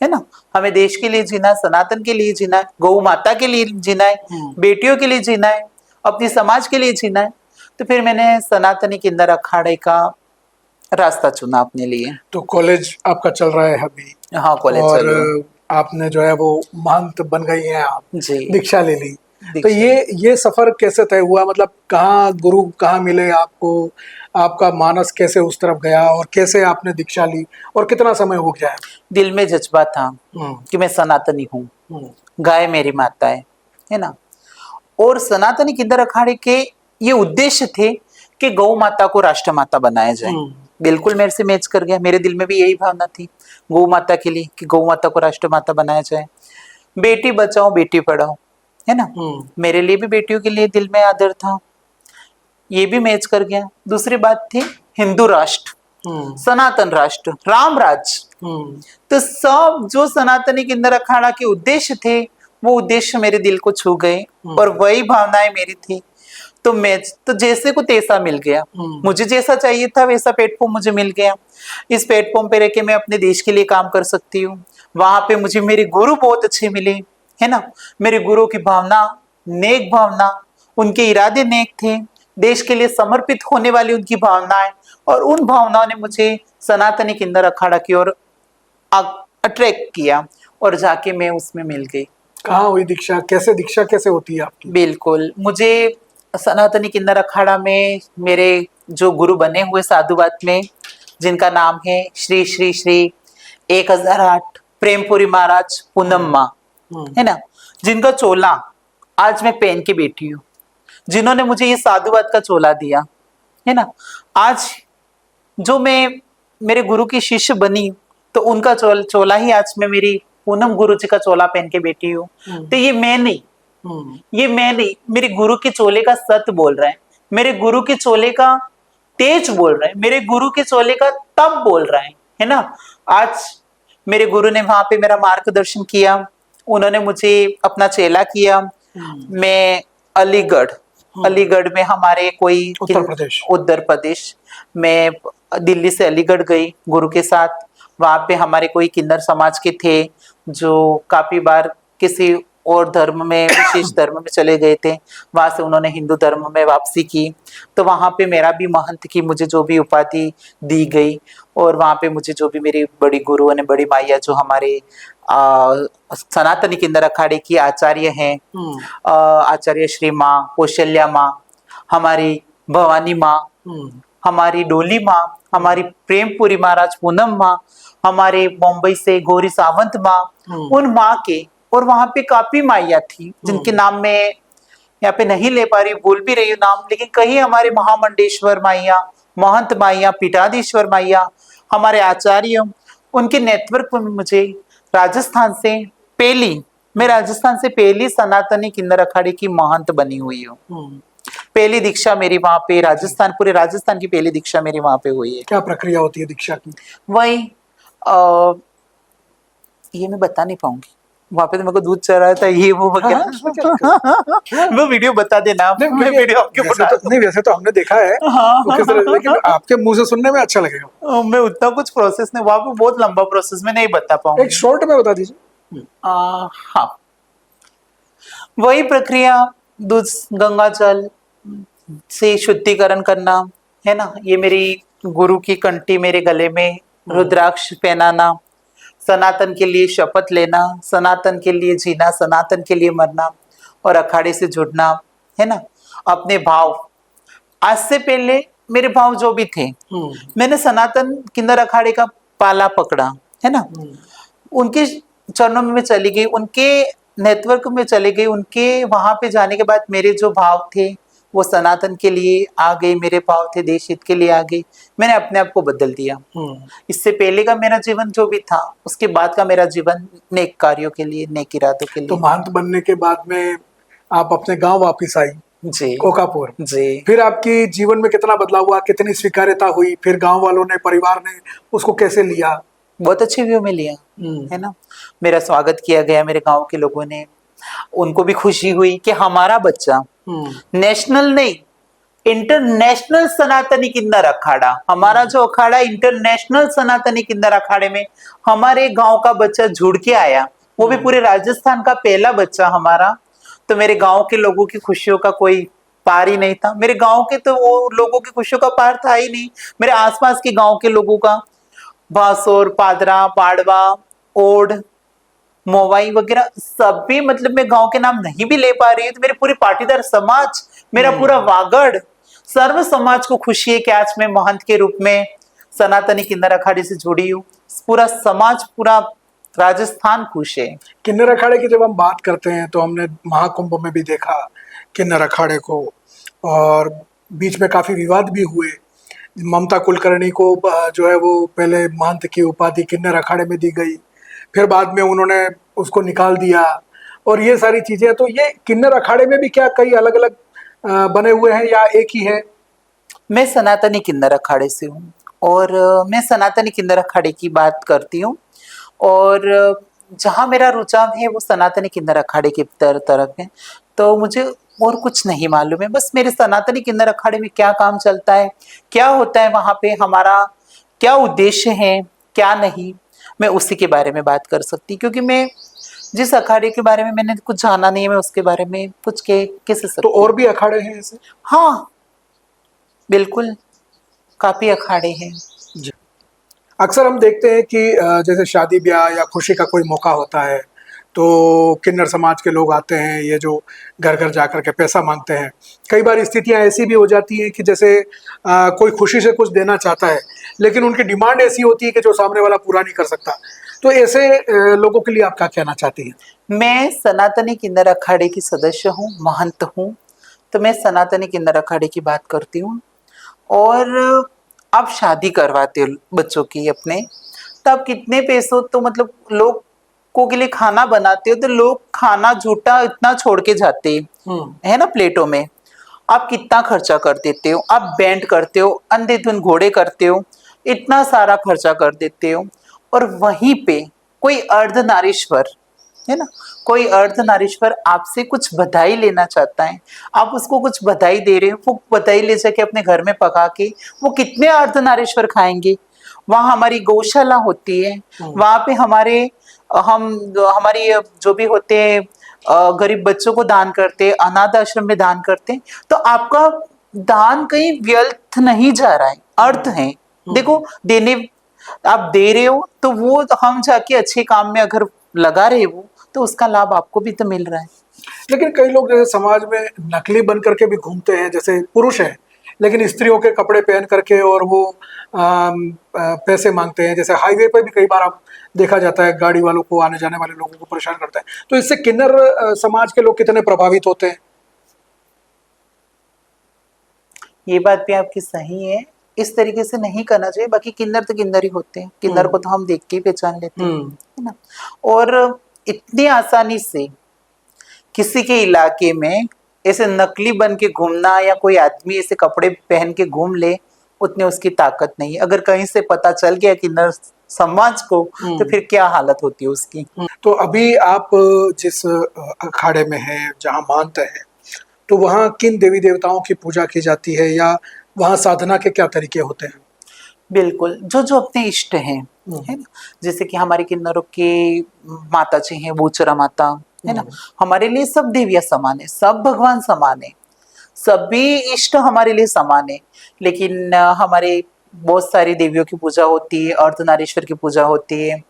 है ना। हमें देश के लिए जीना, सनातन के लिए जीना है, गौ माता के लिए जीना है, बेटियों के लिए जीना है, अपने समाज के लिए जीना है। तो फिर मैंने सनातनी किन्नर अखाड़े का रास्ता चुना अपने लिए। तो कॉलेज आपका चल रहा है अभी? हाँ, कॉलेज चल रहा है। आपने जो है वो महंत बन गई हैं आप, जी, दीक्षा ले ली। तो ये सफर कैसे तय हुआ? मतलब कहाँ गुरु कहाँ मिले आपको, आपका मानस कैसे उस तरफ गया और कैसे आपने दीक्षा ली और कितना समय हो गया है? दिल में जज्बा था कि मैं सनातनी हूँ, गाय मेरी माता है ना। और सनातनी किन्नर अखाड़े के ये उद्देश्य थे कि गौ माता को राष्ट्र माता बनाया जाए। बिल्कुल मेरे से मैच कर गया, मेरे दिल में भी यही भावना थी गौ माता के लिए कि गौ माता को राष्ट्र माता बनाया जाए। बेटी बचाओ बेटी पढ़ाओ, है ना। मेरे लिए भी बेटियों के लिए दिल में आदर था, ये भी मैच कर गया। दूसरी बात थी हिंदू राष्ट्र, सनातन राष्ट्र, राम राज्य। तो सब जो सनातनी किन्नर अखाड़ा के उद्देश्य थे वो उद्देश्य मेरे दिल को छू गए और वही भावनाएं मेरी थी। तो मैं तो जैसे को तैसा मिल गया, मुझे जैसा चाहिए था वैसा प्लेटफॉर्म मुझे मिल गया। इस प्लेटफॉर्म पे रह के मैं अपने देश के लिए काम कर सकती हूँ। वहां पे मुझे मेरे गुरु बहुत अच्छे मिले, है ना। मेरे गुरु की भावना, नेक भावना, उनके इरादे नेक थे, देश के लिए समर्पित होने वाली उनकी भावनाएं, और उन भावनाओं ने मुझे सनातनी किन्नर अखाड़ा की ओर अट्रैक्ट किया और जाके मैं उसमें मिल गई। कहाँ हुई दीक्षा, दीक्षा कैसे होती है आपकी? बिल्कुल, मुझे सनातनी किन्नर अखाड़ा में मेरे जो गुरु बने हुए साधुवाद में, जिनका नाम है श्री श्री श्री 1008 प्रेमपुरी महाराज पूनम माँ, है ना, जिनका चोला आज मैं पहन के बैठी हूँ, जिन्होंने मुझे ये साधुवाद का चोला दिया, है ना। आज जो मैं मेरे गुरु की शिष्य बनी तो उनका चोला ही आज मैं मेरी पूनम गुरु जी का चोला पहन के बैठी हूँ। तो ये मैं नहीं, मेरे गुरु के चोले का सत बोल रहा है, मेरे गुरु के चोले का तेज बोल रहा है, मेरे गुरु के चोले का तप बोल रहा है ना। आज मेरे गुरु ने वहां पे मेरा मार्गदर्शन किया, उन्होंने मुझे अपना चेला किया। मैं अलीगढ़ में हमारे कोई उत्तर प्रदेश में, दिल्ली से अलीगढ़ गई गुरु के साथ। वहां पे हमारे कोई किन्नर समाज के थे जो काफी बार किसी और धर्म में, विशेष धर्म में चले गए थे, वहां से उन्होंने हिंदू धर्म में वापसी की। तो वहां पे मेरा भी महंत की मुझे जो भी उपाधि दी गई, और वहां पे मुझे जो भी मेरी बड़ी गुरु ने, बड़ी माइया जो हमारे सनातनी किन्नर अखाड़े की आचार्य हैं, आचार्य श्री माँ कौशल्या माँ, हमारी भवानी माँ, हमारी डोली माँ, हमारी प्रेमपुरी महाराज पूनम माँ, हमारे मुंबई से गौरी सावंत माँ, उन माँ के, और वहां पे काफी माइया थी जिनके नाम मैं यहाँ पे नहीं ले पा रही, भूल भी रही हूँ नाम, लेकिन कहीं हमारे महामंडेश्वर माइया, महंत माइया, पीठाधीश्वर माइया, हमारे आचार्य, उनके नेटवर्क में मुझे राजस्थान से पहली सनातनी किन्नर अखाड़े की महंत बनी हुई हूँ। पहली दीक्षा मेरी वहां पे पूरे राजस्थान की पहली दीक्षा मेरी वहां पे हुई है। क्या प्रक्रिया होती है दीक्षा की? वही ये मैं बता नहीं पाऊंगी, वहां पे तो मेरे को दूध चढ़ाया था, ये वो वगैरह वो वीडियो बता देना, मैं वीडियो आपके वैसे तो हमने देखा है, लेकिन आपके मुंह से सुनने में अच्छा लगेगा। मैं उतना कुछ प्रोसेस नहीं, वहां पे बहुत लंबा प्रोसेस में नहीं बता पाऊंगा, एक शॉर्ट में बता दीजिए। हाँ, वही प्रक्रिया, दूध गंगा जल से शुद्धिकरण करना, है ना। ये मेरी गुरु की कंठी मेरे गले में, रुद्राक्ष पहनाना, सनातन के लिए शपथ लेना, सनातन के लिए जीना, सनातन के लिए मरना, और अखाड़े से जुड़ना, है ना। अपने भाव, आज से पहले मेरे भाव जो भी थे, मैंने सनातन किन्नर अखाड़े का पाला पकड़ा, है ना। उनके चरणों में मैं चली गई, उनके नेटवर्क में चले गई, उनके वहां पे जाने के बाद मेरे जो भाव थे वो सनातन के लिए आ गए, मेरे भाव थे देश हित के लिए आ गए। मैंने अपने आप को बदल दिया। इससे पहले का मेरा जीवन जो भी था, उसके बाद का मेरा जीवन नेक कार्यों के लिए, नेक इरादों के लिए। तो महंत बनने के बाद में आप अपने गांव वापस आई जी, कोकापुर जी। फिर आपकी जीवन में कितना बदलाव हुआ, कितनी स्वीकार्यता हुई, फिर गांव वालों ने, परिवार ने उसको कैसे लिया? बहुत अच्छे व्यू में लिया, है ना। मेरा स्वागत किया गया मेरे गांव के लोगों ने, उनको भी खुशी हुई कि हमारा बच्चा नेशनल नहीं, इंटरनेशनल सनातनी किन्नर अखाड़ा, हमारा जो अखाड़ा इंटरनेशनल सनातनी किन्नर अखाड़े में हमारे गांव का बच्चा जुड़ के आया, वो भी पूरे राजस्थान का पहला बच्चा हमारा। तो मेरे गांव के लोगों की खुशियों का कोई पार ही नहीं था। मेरे गांव के तो वो लोगों की खुशियों का पार था ही नहीं, मेरे आसपास के गांव के लोगों का, भासोर, पादरा, पाड़वा, ओड, मोवाई वगैरह सभी, मतलब मैं गांव के नाम नहीं भी ले पा रही हूँ, तो मेरे पूरे पाटीदार समाज, मेरा पूरा वागड़, सर्व समाज को खुशी है कि आज मैं महंत के रूप में सनातनी किन्नर अखाड़े से जुड़ी हूँ। पूरा समाज, पूरा राजस्थान खुश है। किन्नर अखाड़े की जब हम बात करते हैं तो हमने महाकुंभ में भी देखा किन्नर अखाड़े को, और बीच में काफी विवाद भी हुए। ममता कुलकर्णी को जो है वो पहले महंत की उपाधि किन्नर अखाड़े में दी गई, फिर बाद में उन्होंने उसको निकाल दिया, और ये सारी चीजें। तो ये किन्नर अखाड़े में भी क्या कई अलग अलग बने हुए हैं या एक ही है? मैं सनातनी किन्नर अखाड़े से हूँ, और मैं सनातनी किन्नर अखाड़े की बात करती हूँ। और जहाँ मेरा रुझान है वो सनातनी किन्नर अखाड़े की तरफ है। तो मुझे और कुछ नहीं मालूम है, बस मेरे सनातनी किन्नर अखाड़े में क्या काम चलता है, क्या होता है वहाँ पे, हमारा क्या उद्देश्य है, क्या नहीं, मैं उसी के बारे में बात कर सकती, क्योंकि मैं जिस अखाड़े के बारे में मैंने कुछ जाना नहीं है, मैं उसके बारे में कुछ कह तो सकती और हूँ। भी अखाड़े हैं ऐसे? हाँ, बिल्कुल, काफी अखाड़े हैं। जी। अक्सर हम देखते हैं कि जैसे शादी ब्याह या खुशी का कोई मौका होता है तो किन्नर समाज के लोग आते हैं, ये जो घर घर जाकर के पैसा मांगते हैं। कई बार स्थितियां ऐसी भी हो जाती हैं कि जैसे कोई खुशी से कुछ देना चाहता है, लेकिन उनकी डिमांड ऐसी होती है कि जो सामने वाला पूरा नहीं कर सकता। तो ऐसे लोगों के लिए आप क्या कहना चाहती हैं? मैं सनातनी किन्नर अखाड़े की सदस्य हूँ, महंत हूँ, तो मैं सनातनी किन्नर अखाड़े की बात करती हूँ। और आप शादी करवाते हो बच्चों की अपने, तब कितने पैसों, तो मतलब लोग को के लिए खाना बनाते हो, तो लोग खाना झूठा इतना छोड़ के जाते है ना प्लेटों में। आप कितना खर्चा कर देते हो, आप बैंड करते हो, अंधेधुन घोड़े करते हो, इतना सारा खर्चा कर देते हो। और वहीं पे कोई अर्धनारीश्वर है ना, कोई अर्धनारीश्वर आपसे कुछ बधाई लेना चाहता है, आप उसको कुछ बधाई दे रहे हो, वो बधाई ले जाके अपने घर में पका के वो कितने अर्धनारीश्वर खाएंगे। वहाँ हमारी गौशाला होती है, वहाँ पे हम हमारी जो भी होते हैं गरीब बच्चों को दान करते हैं, अनाथ आश्रम में दान करते हैं। तो आपका दान कहीं व्यर्थ नहीं जा रहा है, अर्थ है। देखो, देने आप दे रहे हो तो वो हम जाके अच्छे काम में अगर लगा रहे हो तो उसका लाभ आपको भी तो मिल रहा है। लेकिन कई लोग जैसे समाज में नकली बन करके भी घूमते हैं, जैसे पुरुष हैं लेकिन स्त्रियों के कपड़े पहन करके, और वो पैसे मांगते हैं। जैसे हाईवे पर भी कई बार आप देखा जाता है, गाड़ी वालों को, आने जाने वाले लोगों को परेशान करता है। तो इससे किन्नर समाज के लोग कितने प्रभावित होते हैं? ये बात भी आपकी सही है, इस तरीके से नहीं करना चाहिए। बाकी किन्नर तो किन्नर ही होते हैं, किन्नर को तो हम देख के ही पहचान लेते हैं, है ना। और इतनी आसानी से किसी के इलाके में ऐसे नकली बन के घूमना, या कोई आदमी ऐसे कपड़े पहन के घूम ले, उतने उसकी ताकत नहीं है। अगर कहीं से पता चल गया किन्नर समाज को, तो फिर क्या हालत होती है उसकी। तो अभी आप जिस अखाड़े में हैं, जहाँ मानते हैं, तो वहाँ किन देवी देवताओं की पूजा की जाती है, या वहाँ साधना के क्या तरीके होते हैं? बिल्कुल, जो जो अपने इष्ट हैं, है ना। जैसे कि हमारे किन्नरों के माता जी हैं बूचरा माता, है ना। हमारे लिए सब देवियां समान है, सब भगवान समान है, सभी इष्ट हमारे लिए समान है। लेकिन हमारे बहुत सारी देवियों की पूजा होती है, अर्धनारीश्वर की पूजा होती है,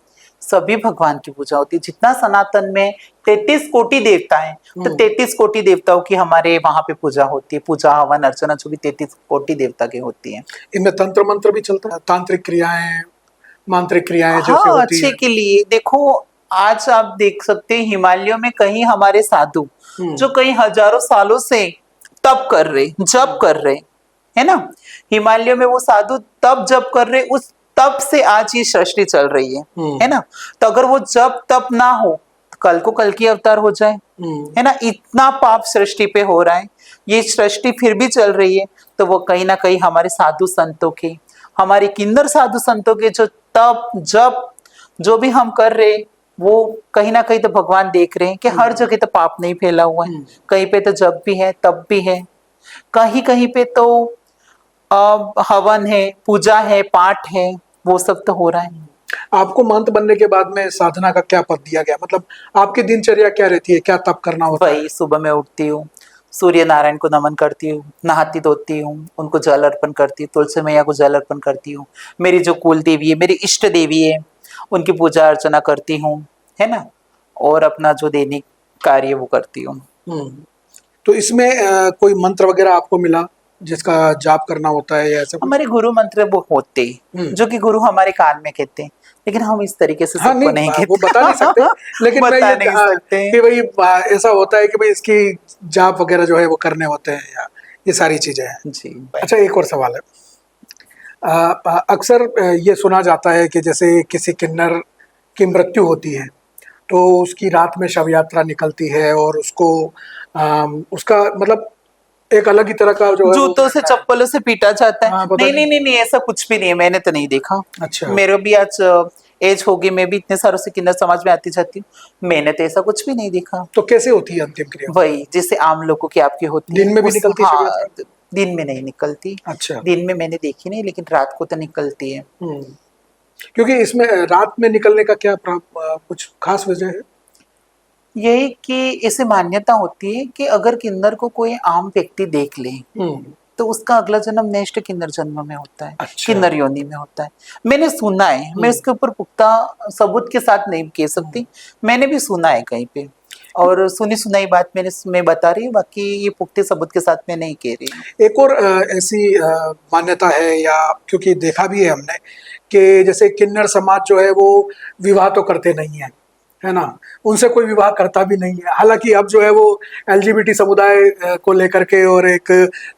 सभी भगवान की पूजा होती है। जितना सनातन में 33 कोटि देवता है, तो 33 कोटि देवताओं की हमारे वहां पे पूजा होती है। पूजा हवन अर्चना जो भी 33 कोटि देवता की होती है। इनमें तंत्र मंत्र भी चलता है, तांत्रिक क्रियाएं, मांत्रिक क्रियाएं जैसे हाँ, होती अच्छे है? के लिए देखो, आज आप देख सकते हैं हिमालयों में कहीं हमारे साधु जो कई हजारों सालों से तप कर रहे, जप कर रहे, है ना। हिमालयों में वो साधु तप जप कर रहे, उस तप से आज ये सृष्टि चल रही है ना। तो अगर वो जप तप ना हो तो कल को कल की अवतार हो जाए, है ना। इतना पाप सृष्टि पे हो रहा है, ये सृष्टि फिर भी चल रही है। तो वो कहीं ना कहीं हमारे साधु संतों के, हमारे किन्नर साधु संतों के जो तप जप जो भी हम कर रहे, वो कहीं ना कहीं तो भगवान देख रहे हैं कि हर जगह तो पाप नहीं फैला हुआ है। कहीं पे तो जप भी है, तप भी है, कहीं कहीं पे तो हवन है, पूजा है, पाठ है, वो सब तो हो रहा है। आपको महंत बनने के बाद में साधना का क्या पद दिया गया? मतलब आपकी दिनचर्या क्या रहती है, क्या तप करना होता है? वही, सुबह में उठती हूँ, सूर्य नारायण को नमन करती हूँ, नहाती धोती हूँ, उनको जल अर्पण करती हूँ, तुलसी मैया को जल अर्पण करती हूँ, मेरी जो कुल देवी है, मेरी इष्ट देवी है, उनकी पूजा अर्चना करती हूँ, है ना। और अपना जो दैनिक कार्य वो करती हूँ। तो इसमें कोई मंत्र वगैरह आपको मिला जिसका जाप करना होता है, या ऐसा कुछ? हमारे गुरु मंत्र वो होते जो कि गुरु हमारे कान में कहते हैं, लेकिन हम इस तरीके से हाँ, सबको नहीं नहीं, कहते। वो बता नहीं सकते, लेकिन मैं बता ये नहीं सकते। कि भाई ऐसा होता है कि भाई इसकी जाप वगैरह जो है वो करने होते हैं, या ये सारी चीजें हैं। जी। अच्छा, एक और सवाल है। अक्सर ये सुना जाता है कि जैसे किसी किन्नर की मृत्यु होती है तो उसकी रात में शव यात्रा निकलती है और उसको उसका मतलब एक अलग ही तरह का जो है वो जूतों से रहता है। चप्पलों से पीटा जाता है। हाँ, पता नहीं नहीं। नहीं नहीं नहीं, ऐसा कुछ भी नहीं है, मैंने तो नहीं देखा। अच्छा। मेरे भी आज एज होगी, मैं भी इतने सारों से किन्नर समाज में आती जाती हूँ, मैंने तो ऐसा कुछ भी नहीं देखा। तो कैसे होती है अंतिम क्रिया? वही जैसे आम लोगों की आपकी होती दिन है में भी उस, निकलती है शव हाँ, यात्रा? दिन में नहीं निकलती। अच्छा। दिन में मैंने देखी नहीं, लेकिन रात को तो निकलती है। हम्म। क्योंकि इसमें रात में निकलने का क्या कुछ खास वजह है? यही कि ऐसे मान्यता होती है कि अगर किन्नर को कोई आम व्यक्ति देख ले हम्म। तो उसका अगला जन्म नेक्स्ट किन्नर जन्म में होता है, अच्छा। किन्नर योनि में होता है। मैंने सुना है, मैं हम्म। इसके ऊपर पुख्ता सबूत के साथ नहीं कह सकती, मैंने भी सुना है कहीं पे, और सुनी सुनाई बात मैं बता रही हूँ, बाकी ये पुख्ते सबूत के साथ मैं नहीं कह रही हूँ। एक और ऐसी मान्यता है या क्योंकि देखा भी है हमने कि जैसे किन्नर समाज जो है वो विवाह तो करते नहीं है, है ना, उनसे कोई विवाह करता भी नहीं है। हालांकि अब जो है वो एलजीबीटी समुदाय को लेकर के और एक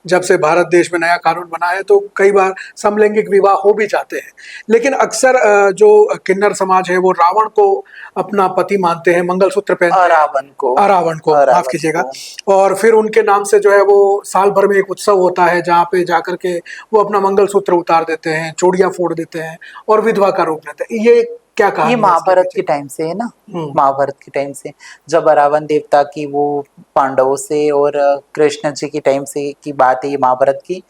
जब से भारत देश में नया कानून बना है तो कई बार समलैंगिक विवाह हो भी जाते हैं, लेकिन अक्सर जो किन्नर समाज है वो रावण को अपना पति मानते हैं, मंगलसूत्र पहनते हैं। अरावण को माफ कीजिएगा। और फिर उनके नाम से जो है वो साल भर में एक उत्सव होता है जहाँ पे जाकर के वो अपना मंगलसूत्र उतार देते हैं, चूड़ियां फोड़ देते हैं और विधवा का रूप लेते हैं। ये क्या कहानी ये है महाभारत इसके के टाइम से है ना, हम्म। महाभारत के टाइम से, जब रावण देवता की वो पांडवों से और कृष्ण जी के टाइम से की बात है ये महाभारत की।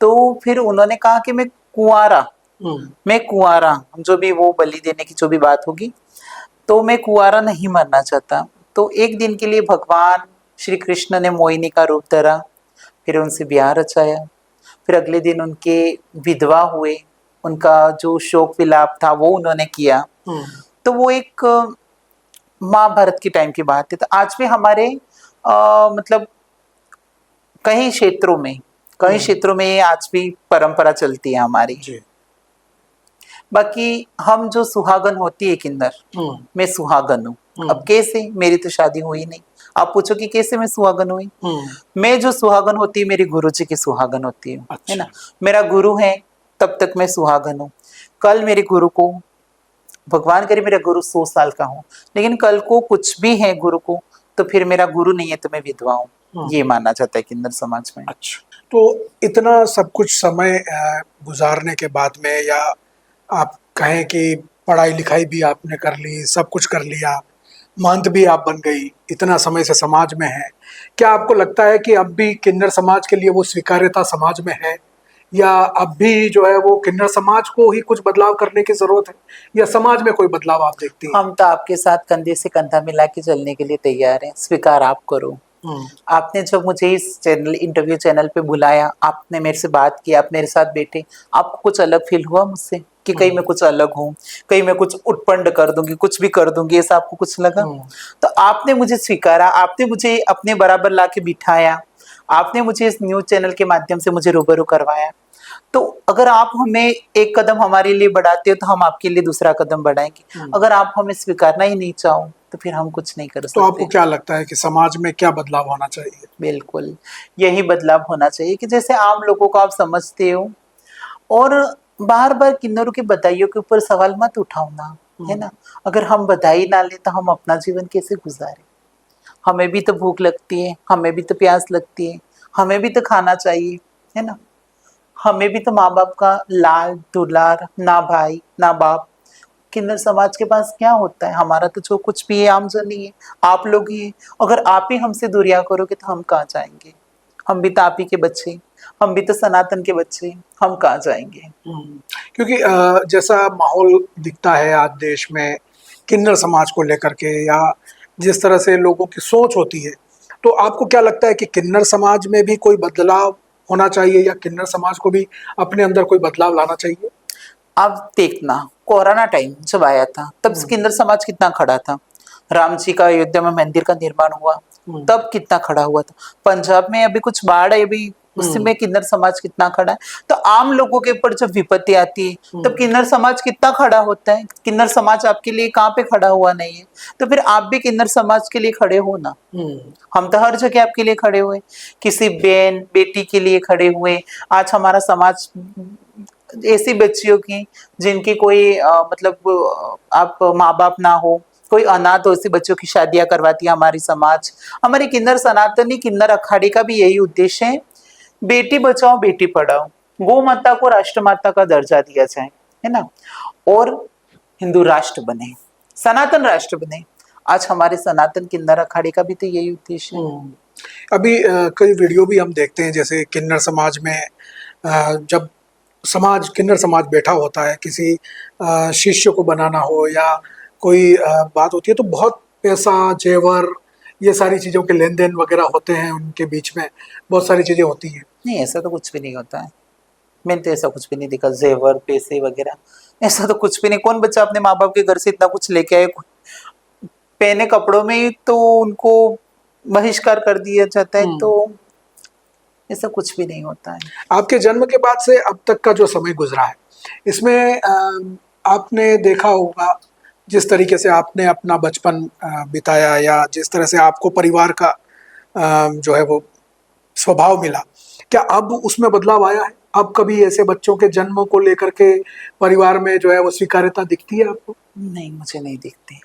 तो फिर उन्होंने कहा कि हम्म। मैं कुंवारा, जो भी वो बलि देने की जो भी बात होगी, तो मैं कुंवारा नहीं मरना चाहता। तो एक दिन के लिए भगवान श्री कृष्ण ने मोहिनी का रूप धरा, फिर उनसे ब्याह रचाया, फिर अगले दिन उनके विधवा हुए, उनका जो शोक विलाप था वो उन्होंने किया। हम्म। तो वो एक महाभारत की टाइम की बात है। तो आज भी हमारे मतलब कई क्षेत्रों में ये आज भी परंपरा चलती है हमारी। जी। बाकी हम जो सुहागन होती है किन्नर, मैं सुहागन हूँ। अब कैसे, मेरी तो शादी हुई नहीं, आप पूछो कि कैसे मैं सुहागन हुई। मैं जो सुहागन होती है मेरी गुरु जी की सुहागन होती है, अच्छा। है ना। मेरा गुरु है तब तक मैं सुहागन हूँ। कल मेरे गुरु को, भगवान करे मेरा गुरु 100 साल का हो, लेकिन कल को कुछ भी है गुरु को, तो फिर मेरा गुरु नहीं है तो मैं विधवा हूँ, ये माना जाता है किन्नर समाज में। अच्छा। तो इतना सब कुछ समय गुजारने के बाद में, या आप कहें कि पढ़ाई लिखाई भी आपने कर ली, सब कुछ कर लिया, महंत भी आप बन गई, इतना समय से समाज में है, क्या आपको लगता है कि अब भी किन्नर समाज के लिए वो स्वीकार्यता समाज में है, या अब भी जो है वो किन्नर समाज को ही कुछ बदलाव करने की जरूरत है, या समाज में कोई बदलाव आप देखती हैं? हम तो आपके साथ कंधे से कंधा मिला के चलने के लिए तैयार हैं, स्वीकार आप करो। आपने जब मुझे इस चैनल, इंटरव्यू चैनल पे बुलाया, आपने मेरे से बात की, आप मेरे साथ बैठे, आपको कुछ अलग फील हुआ मुझसे कि कहीं मैं कुछ अलग हूँ, कहीं मैं कुछ उत्पन्न कर दूंगी, कुछ भी कर दूंगी, ऐसा आपको कुछ लगा? तो आपने मुझे स्वीकारा, आपने मुझे अपने बराबर ला के बिठाया, आपने मुझे इस न्यूज चैनल के माध्यम से मुझे रूबरू करवाया। तो अगर आप हमें एक कदम हमारे लिए बढ़ाते हो तो हम आपके लिए दूसरा कदम बढ़ाएंगे। अगर आप हमें स्वीकारना ही नहीं चाहो तो फिर हम कुछ नहीं कर सकते। तो आपको क्या लगता है कि समाज में क्या बदलाव होना चाहिए? बिल्कुल यही बदलाव होना चाहिए कि जैसे आम लोगों को आप समझते हो, और बार बार किन्नरों की बधाइयों के ऊपर सवाल मत उठाओ ना, है ना। अगर हम बधाई ना ले तो हम अपना जीवन कैसे गुजारें? हमें भी तो भूख लगती है, हमें भी तो प्यास लगती है, हमें भी तो खाना चाहिए, है ना। हमें भी तो माँ बाप का लाल दुलार, ना भाई ना बाप। किन्नर समाज के पास क्या होता है? हमारा तो जो कुछ भी है आमजन ही है, आप लोग ही है। अगर आप ही हमसे दूरिया करोगे तो हम कहाँ जाएंगे? हम भी तो आप ही के बच्चे, हम भी तो सनातन के बच्चे, हम कहाँ जाएंगे? क्योंकि जैसा माहौल दिखता है आज देश में किन्नर समाज को लेकर के, या जिस तरह से लोगों की सोच होती है, तो आपको क्या लगता है कि किन्नर समाज में भी कोई बदलाव होना चाहिए, या किन्नर समाज को भी अपने अंदर कोई बदलाव लाना चाहिए? अब देखना, कोरोना टाइम जब आया था तब किन्नर समाज कितना खड़ा था। राम जी का अयोध्या में मंदिर का निर्माण हुआ तब कितना खड़ा हुआ था। पंजाब में अभी कुछ बाढ़ है, अभी उसमें किन्नर समाज कितना खड़ा है। तो आम लोगों के ऊपर जब विपत्ति आती है तब किन्नर समाज कितना खड़ा होता है। किन्नर समाज आपके लिए कहाँ पे खड़ा हुआ नहीं है? तो फिर आप भी किन्नर समाज के लिए खड़े हो ना। हम तो हर जगह आपके लिए खड़े हुए, किसी बहन बेटी के लिए खड़े हुए। आज हमारा समाज ऐसी बच्चियों की जिनकी कोई मतलब आप माँ बाप ना हो, कोई अनाथ हो, ऐसी बच्चों की शादियां करवाती है हमारी समाज। हमारी किन्नर सनातनी किन्नर अखाड़े का भी यही उद्देश्य है, बेटी बचाओ बेटी पढ़ाओ, गौ माता को राष्ट्रमाता का दर्जा दिया जाए, है ना, और हिंदू राष्ट्र बने, सनातन राष्ट्र बने। आज हमारे सनातन किन्नर अखाड़े का भी तो यही उद्देश्य है। अभी कई वीडियो भी हम देखते हैं, जैसे किन्नर समाज में जब किन्नर समाज बैठा होता है, किसी शिष्य को बनाना हो या कोई बात होती है, तो बहुत पैसा, जेवर, ये सारी चीज़ों के लेन देन वगैरह होते हैं, उनके बीच में बहुत सारी चीज़ें होती हैं। नहीं, ऐसा तो कुछ भी नहीं होता है। मैंने तो ऐसा कुछ भी नहीं देखा, जेवर पैसे वगैरह ऐसा तो कुछ भी नहीं। कौन बच्चा अपने माँ बाप के घर से इतना कुछ लेके आए? पहने कपड़ों में ही तो उनको बहिष्कार कर दिया जाता है, तो ऐसा कुछ भी नहीं होता है। आपके जन्म के बाद से अब तक का जो समय गुजरा है, इसमें आपने देखा होगा जिस तरीके से आपने अपना बचपन बिताया, या जिस तरह से आपको परिवार का जो है वो स्वभाव मिला, क्या अब उसमें बदलाव आया है? अब कभी ऐसे बच्चों के जन्म को लेकर के परिवार में जो है वो स्वीकार्यता दिखती है आपको? नहीं, मुझे नहीं दिखती।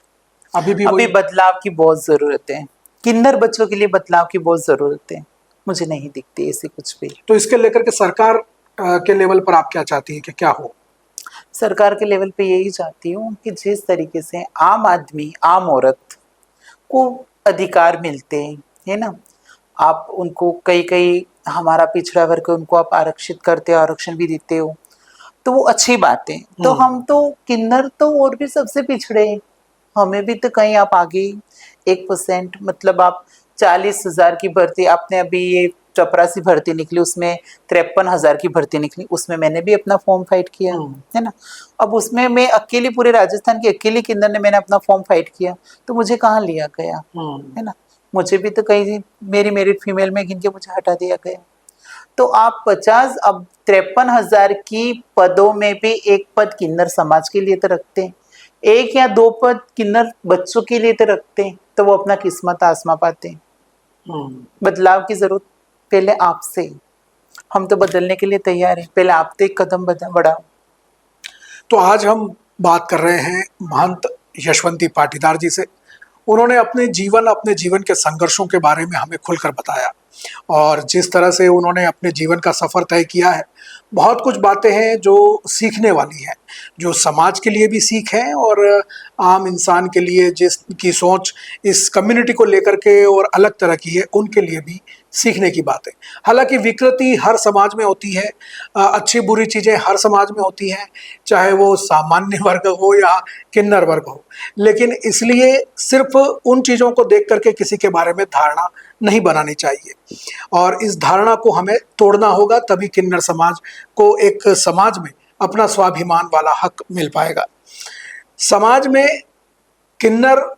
अभी बदलाव की बहुत जरूरत है, किन्नर बच्चों के लिए बदलाव की बहुत जरूरत है। मुझे नहीं दिखती ऐसी कुछ भी। तो इसके लेकर के सरकार के लेवल पर आप क्या चाहती हैं कि क्या हो? सरकार के लेवल पे यही चाहती हूँ कि जिस तरीके से आम आदमी, आम औरत को अधिकार मिलते हैं, है ना, आप उनको कई कई हमारा पिछड़ा वर्ग, उनको आप आरक्षित करते हो, आरक्षण भी देते हो, तो वो अच्छी बात है। तो हम तो किन्नर तो और भी सबसे पिछड़े हैं, हमें भी तो कहीं आप आगे 1%, मतलब आप 40,000 की भर्ती, आपने अभी ये चपरासी भर्ती निकली, उसमें 53,000 की भर्ती निकली, उसमें मैंने भी अपना फॉर्म फाइट किया, है ना। अब उसमें मैं अकेली, पूरे राजस्थान की अकेली किन्नर ने मैंने अपना फॉर्म फाइट किया, तो मुझे कहाँ लिया गया, है ना। मुझे भी तो कहीं मेरी मेरिट फीमेल में गिन के मुझे हटा दिया गया। तो आप 50, अब 53,000 की पदों में भी एक पद किन्नर समाज के लिए तो रखते हैं, 1 या 2 पद किन्नर बच्चों के लिए तो रखते हैं, तो वो अपना किस्मत आजमा पाते हैं। बदलाव की जरूरत पहले आपसे, हम तो बदलने के लिए तैयार हैं, पहले आप तो एक कदम बढ़ाओ। तो आज हम बात कर रहे हैं महंत यशवंती पाटीदार जी से। उन्होंने अपने जीवन के संघर्षों के बारे में हमें खुलकर बताया, और जिस तरह से उन्होंने अपने जीवन का सफ़र तय किया है, बहुत कुछ बातें हैं जो सीखने वाली हैं, जो समाज के लिए भी सीख है और आम इंसान के लिए जिसकी सोच इस कम्युनिटी को लेकर के और अलग तरह की है, उनके लिए भी सीखने की बात है। हालांकि विकृति हर समाज में होती है, अच्छी बुरी चीज़ें हर समाज में होती हैं, चाहे वो सामान्य वर्ग हो या किन्नर वर्ग हो, लेकिन इसलिए सिर्फ उन चीज़ों को देख करके किसी के बारे में धारणा नहीं बनानी चाहिए, और इस धारणा को हमें तोड़ना होगा, तभी किन्नर समाज को एक समाज में अपना स्वाभिमान वाला हक मिल पाएगा। समाज में किन्नर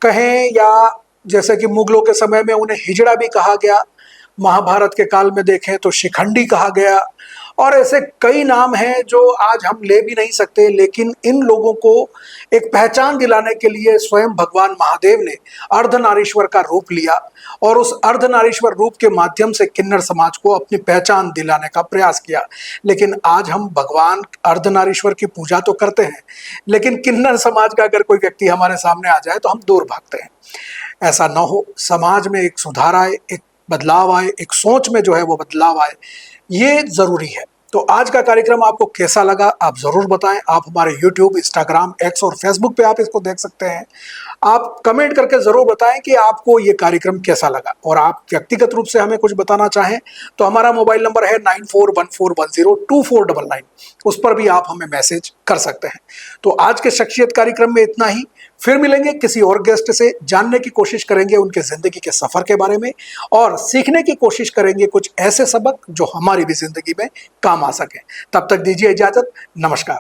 कहें, या जैसे कि मुगलों के समय में उन्हें हिजड़ा भी कहा गया, महाभारत के काल में देखें तो शिखंडी कहा गया, और ऐसे कई नाम हैं जो आज हम ले भी नहीं सकते, लेकिन इन लोगों को एक पहचान दिलाने के लिए स्वयं भगवान महादेव ने अर्धनारीश्वर का रूप लिया, और उस अर्धनारीश्वर रूप के माध्यम से किन्नर समाज को अपनी पहचान दिलाने का प्रयास किया। लेकिन आज हम भगवान अर्धनारीश्वर की पूजा तो करते हैं, लेकिन किन्नर समाज का अगर कोई व्यक्ति हमारे सामने आ जाए तो हम दूर भागते हैं। ऐसा न हो, समाज में एक सुधार आए, एक बदलाव आए, एक सोच में जो है वो बदलाव आए, ये जरूरी है। तो आज का कार्यक्रम आपको कैसा लगा आप ज़रूर बताएं। आप हमारे YouTube, Instagram, X और Facebook पे आप इसको देख सकते हैं। आप कमेंट करके ज़रूर बताएं कि आपको ये कार्यक्रम कैसा लगा, और आप व्यक्तिगत रूप से हमें कुछ बताना चाहें तो हमारा मोबाइल नंबर है 9414102499, उस पर भी आप हमें मैसेज कर सकते हैं। तो आज के शख्सियत कार्यक्रम में इतना ही, फिर मिलेंगे किसी और गेस्ट से, जानने की कोशिश करेंगे उनके ज़िंदगी के सफ़र के बारे में, और सीखने की कोशिश करेंगे कुछ ऐसे सबक जो हमारी भी ज़िंदगी में काम आ सके। तब तक दीजिए इजाज़त। नमस्कार।